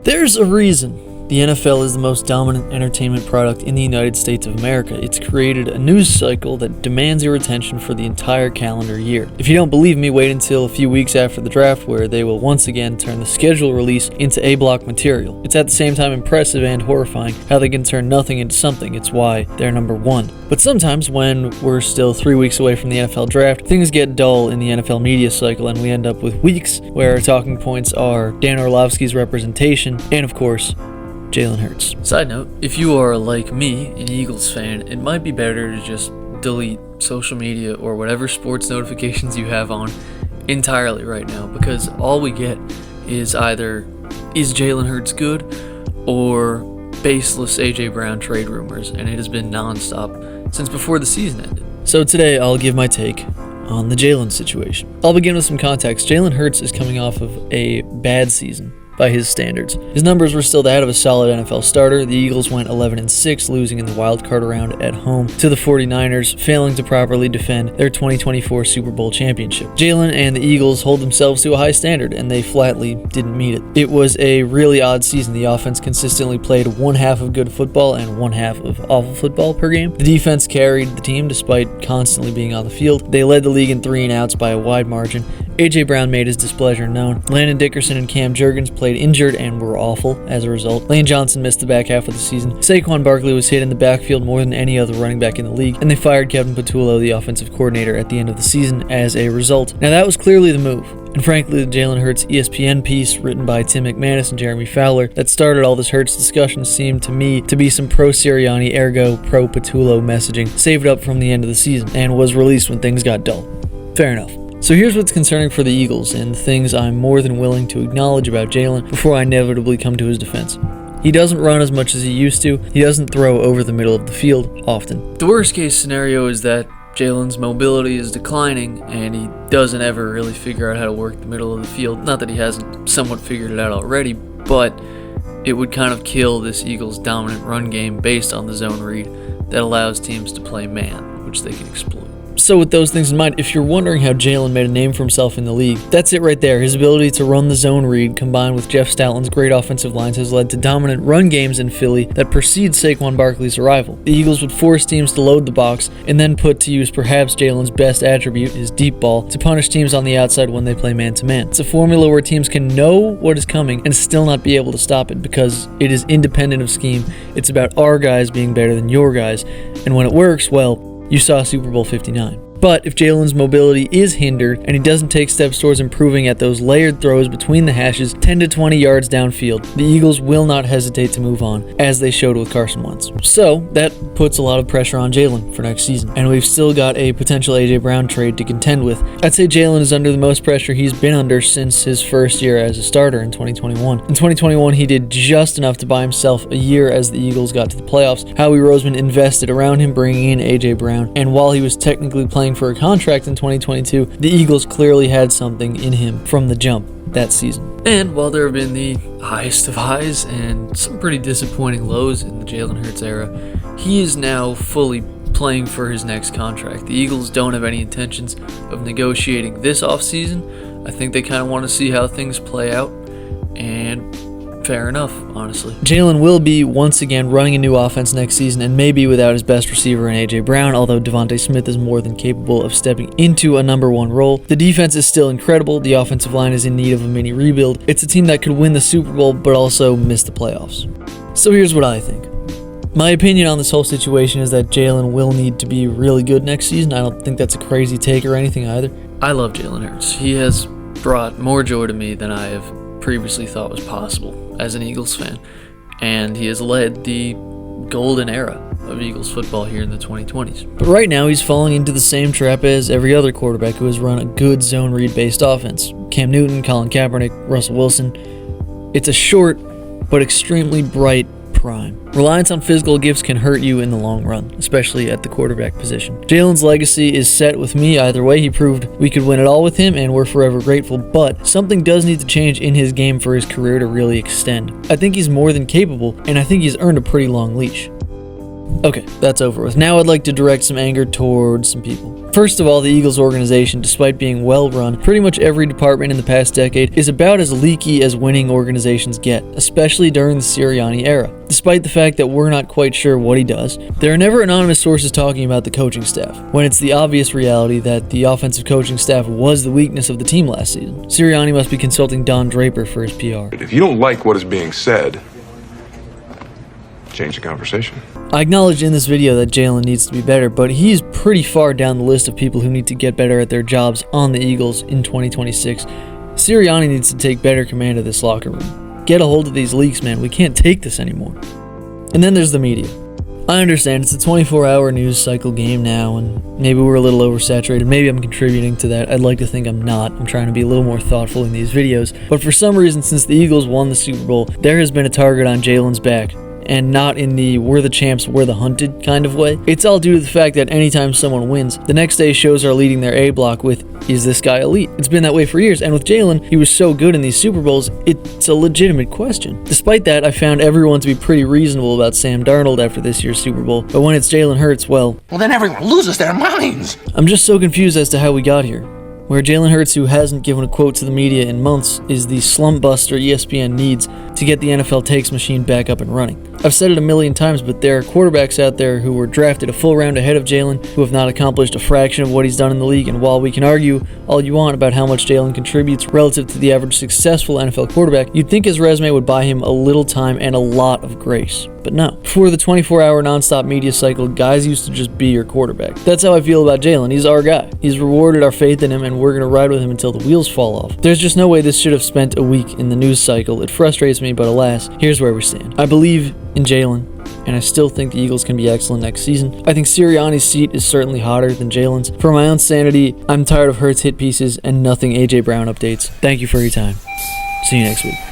There's a reason the NFL is the most dominant entertainment product in the United States of America. It's created a news cycle that demands your attention for the entire calendar year. If you don't believe me, wait until a few weeks after the draft, where they will once again turn the schedule release into A-block material. It's at the same time impressive and horrifying how they can turn nothing into something. It's why they're number one. But sometimes when we're still 3 weeks away from the NFL draft, things get dull in the NFL media cycle, and we end up with weeks where our talking points are Dan Orlovsky's representation and, of course, Jalen Hurts. Side note, if you are like me, an Eagles fan, it might be better to just delete social media or whatever sports notifications you have on entirely right now, because all we get is either, is Jalen Hurts good, or baseless AJ Brown trade rumors, and it has been nonstop since before the season ended. So today I'll give my take on the Jalen situation. I'll begin with some context. Jalen Hurts is coming off of a bad season by his standards. His numbers were still that of a solid NFL starter. The Eagles went 11-6, losing in the wild card round at home to the 49ers, failing to properly defend their 2024 Super Bowl championship. Jalen and the Eagles hold themselves to a high standard, and they flatly didn't meet it. It was a really odd season. The offense consistently played one half of good football and one half of awful football per game. The defense carried the team despite constantly being on the field. They led the league in 3 and outs by a wide margin. AJ Brown made his displeasure known. Landon Dickerson and Cam Jurgens played injured and were awful as a result. Lane Johnson missed the back half of the season. Saquon Barkley was hit in the backfield more than any other running back in the league, and they fired Kevin Patullo, the offensive coordinator, at the end of the season as a result. Now that was clearly the move. And frankly, the Jalen Hurts ESPN piece written by Tim McManus and Jeremy Fowler that started all this Hurts discussion seemed to me to be some pro-Sirianni, ergo pro-Patullo messaging saved up from the end of the season and was released when things got dull. Fair enough. So here's what's concerning for the Eagles, and the things I'm more than willing to acknowledge about Jalen before I inevitably come to his defense. He doesn't run as much as he used to. He doesn't throw over the middle of the field often. The worst case scenario is that Jalen's mobility is declining and he doesn't ever really figure out how to work the middle of the field. Not that he hasn't somewhat figured it out already, but it would kind of kill this Eagles dominant run game based on the zone read that allows teams to play man, which they can exploit. So with those things in mind, if you're wondering how Jalen made a name for himself in the league, that's it right there. His ability to run the zone read combined with Jeff Stoutland's great offensive lines has led to dominant run games in Philly that precede Saquon Barkley's arrival. The Eagles would force teams to load the box and then put to use perhaps Jalen's best attribute, his deep ball, to punish teams on the outside when they play man-to-man. It's a formula where teams can know what is coming and still not be able to stop it because it is independent of scheme. It's about our guys being better than your guys, and when it works, well, you saw Super Bowl 59. But if Jalen's mobility is hindered and he doesn't take steps towards improving at those layered throws between the hashes 10 to 20 yards downfield, the Eagles will not hesitate to move on, as they showed with Carson Wentz. So that puts a lot of pressure on Jalen for next season, and we've still got a potential AJ Brown trade to contend with. I'd say Jalen is under the most pressure he's been under since his first year as a starter in 2021. In 2021, he did just enough to buy himself a year as the Eagles got to the playoffs. Howie Roseman invested around him, bringing in AJ Brown, and while he was technically playing for a contract in 2022, the Eagles clearly had something in him from the jump that season. And while there have been the highest of highs and some pretty disappointing lows in the Jalen Hurts era, he is now fully playing for his next contract. The Eagles don't have any intentions of negotiating this offseason. I think they kind of want to see how things play out, and fair enough, honestly. Jalen will be once again running a new offense next season, and maybe without his best receiver in AJ Brown, although Devontae Smith is more than capable of stepping into a number one role. The defense is still incredible. The offensive line is in need of a mini rebuild. It's a team that could win the Super Bowl, but also miss the playoffs. So here's what I think. My opinion on this whole situation is that Jalen will need to be really good next season. I don't think that's a crazy take or anything either. I love Jalen Hurts. He has brought more joy to me than I have previously thought was possible as an Eagles fan, and he has led the golden era of Eagles football here in the 2020s. But right now he's falling into the same trap as every other quarterback who has run a good zone read based offense. Cam Newton, Colin Kaepernick, Russell Wilson. It's a short but extremely bright prime. Reliance on physical gifts can hurt you in the long run, especially at the quarterback position. Jalen's legacy is set with me either way. He proved we could win it all with him, and we're forever grateful, but something does need to change in his game for his career to really extend. I think he's more than capable, and I think he's earned a pretty long leash. Okay, that's over with. Now I'd like to direct some anger towards some people. First of all, the Eagles organization, despite being well run, pretty much every department in the past decade is about as leaky as winning organizations get, especially during the Sirianni era. Despite the fact that we're not quite sure what he does, there are never anonymous sources talking about the coaching staff, when it's the obvious reality that the offensive coaching staff was the weakness of the team last season. Sirianni must be consulting Don Draper for his PR. If you don't like what is being said, change the conversation. I acknowledge in this video that Jalen needs to be better, but he's pretty far down the list of people who need to get better at their jobs on the Eagles in 2026. Sirianni needs to take better command of this locker room. Get a hold of these leaks, man. We can't take this anymore. And then there's the media. I understand it's a 24-hour news cycle game now, and maybe we're a little oversaturated. Maybe I'm contributing to that. I'd like to think I'm not. I'm trying to be a little more thoughtful in these videos. But for some reason, since the Eagles won the Super Bowl, there has been a target on Jalen's back. And not in the we're the champs, we're the hunted kind of way. It's all due to the fact that anytime someone wins, the next day shows are leading their A block with, is this guy elite? It's been that way for years, and with Jalen, he was so good in these Super Bowls, it's a legitimate question. Despite that, I found everyone to be pretty reasonable about Sam Darnold after this year's Super Bowl, but when it's Jalen Hurts, well, then everyone loses their minds. I'm just so confused as to how we got here. Where Jalen Hurts, who hasn't given a quote to the media in months, is the slump buster ESPN needs to get the NFL takes machine back up and running. I've said it a million times, but there are quarterbacks out there who were drafted a full round ahead of Jalen, who have not accomplished a fraction of what he's done in the league, and while we can argue all you want about how much Jalen contributes relative to the average successful NFL quarterback, you'd think his resume would buy him a little time and a lot of grace. But no. Before the 24-hour nonstop media cycle, guys used to just be your quarterback. That's how I feel about Jalen. He's our guy. He's rewarded our faith in him, and we're going to ride with him until the wheels fall off. There's just no way this should have spent a week in the news cycle. It frustrates me, but alas, here's where we stand. I believe in Jalen, and I still think the Eagles can be excellent next season. I think Sirianni's seat is certainly hotter than Jalen's. For my own sanity, I'm tired of Hurts hit pieces and nothing A.J. Brown updates. Thank you for your time. See you next week.